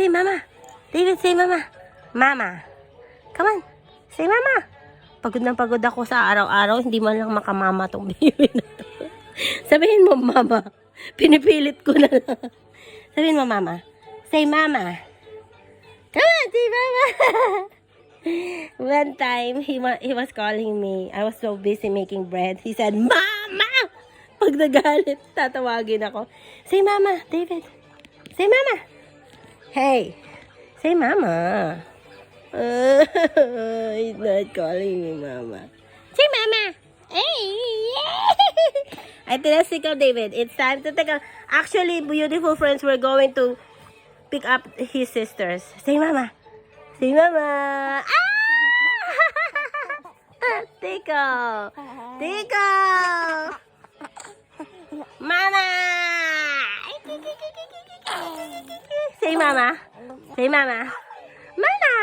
say mama. David, say mama. Mama. Come on. Say mama. Pagod na pagod ako sa araw-araw. Hindi man lang makamama tong baby na to. Sabihin mo, mama. Pinipilit ko na lang. Sabihin mo, mama. Say mama. Come on, say mama. One time, he was calling me. I was so busy making bread. He said, mama! Pag nagalit, tatawagin ako. Say mama, David. Say mama. Hey. Say mama. He's not calling me mama. Say mama. Hey. I tell Sickle David, it's time to take a... Actually, beautiful friends, we're going to pick up his sisters. Say mama. Say mama. Ah! Tico. Tico. Mama. Say mama. Say mama. Mama.